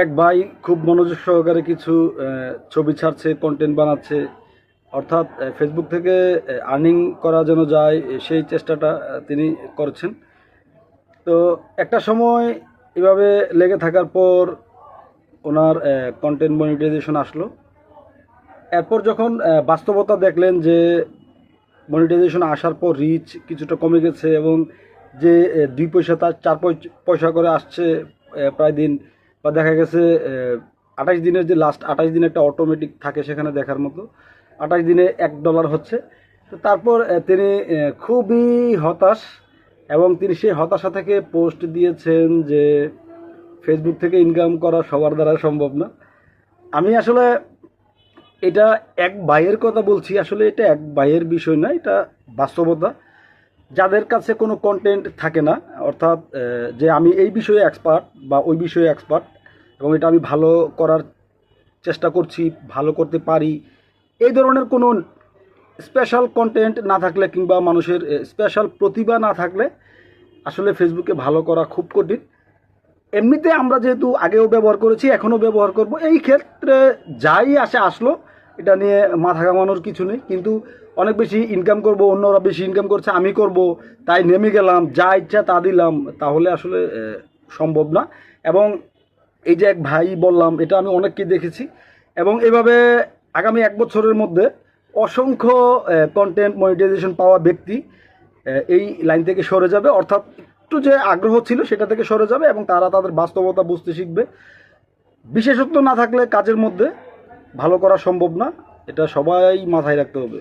এক ভাই খুব মনোযোগ সহকারে কিছু ছবি ছাড়ছে, কন্টেন্ট বানাচ্ছে। অর্থাৎ ফেসবুক থেকে আর্নিং করা যেন যায় সেই চেষ্টাটা তিনি করছেন। তো একটা সময় এভাবে লেগে থাকার পর ওনার কন্টেন্ট মনিটাইজেশন আসলো। এরপর যখন বাস্তবতা দেখলেন যে মনিটাইজেশন আসার পর রিচ কিছুটা কমে গেছে এবং যে 2 পয়সা তার 4 পয়সা করে আসছে প্রায় দিন, বা দেখা গেছে 28 দিনের যে লাস্ট 28 দিন একটা অটোমেটিক থাকে সেখানে দেখার মতো, 28 দিনে $1 হচ্ছে। তো তারপর তিনি খুবই হতাশ, এবং তিনি সেই হতাশা থেকে পোস্ট দিয়েছেন যে ফেসবুক থেকে ইনকাম করা সবার দ্বারা সম্ভব না। আমি আসলে এটা এক ভাইয়ের কথা বলছি, আসলে এটা এক ভাইয়ের বিষয় না, এটা বাস্তবতা। যাদের কাছে কোনো কন্টেন্ট থাকে না, অর্থাৎ যে আমি এই বিষয়ে এক্সপার্ট বা ওই বিষয়ে এক্সপার্ট এবং এটা আমি ভালো করার চেষ্টা করছি, ভালো করতে পারি, এই ধরনের কোনো স্পেশাল কন্টেন্ট না থাকলে কিংবা মানুষের স্পেশাল প্রতিভা না থাকলে আসলে ফেসবুকে ভালো করা খুব কঠিন। এমনিতে আমরা যেহেতু আগেও ব্যবহার করেছি, এখনও ব্যবহার করব, এই ক্ষেত্রে যাই আসে আসলো, এটা নিয়ে মাথা ঘামানোর কিছু নেই। কিন্তু অনেক বেশি ইনকাম করব, অন্যরা বেশি ইনকাম করছে, আমি করব তাই নেমে গেলাম, যা ইচ্ছা তা দিলাম, তাহলে আসলে সম্ভব না। এবং এই যে এক ভাই বললাম, এটা আমি অনেককে দেখেছি। এবং এভাবে আগামী 1 বছরের মধ্যে অসংখ্য কন্টেন্ট মনিটাইজেশন পাওয়া ব্যক্তি এই লাইন থেকে সরে যাবে, অর্থাৎ একটু যে আগ্রহ ছিল সেটা থেকে সরে যাবে এবং তারা তাদের বাস্তবতা বুঝতে শিখবে। বিশেষত্ব না থাকলে কাজের মধ্যে ভালো করা সম্ভব না, এটা সবাই মাথায় রাখতে হবে।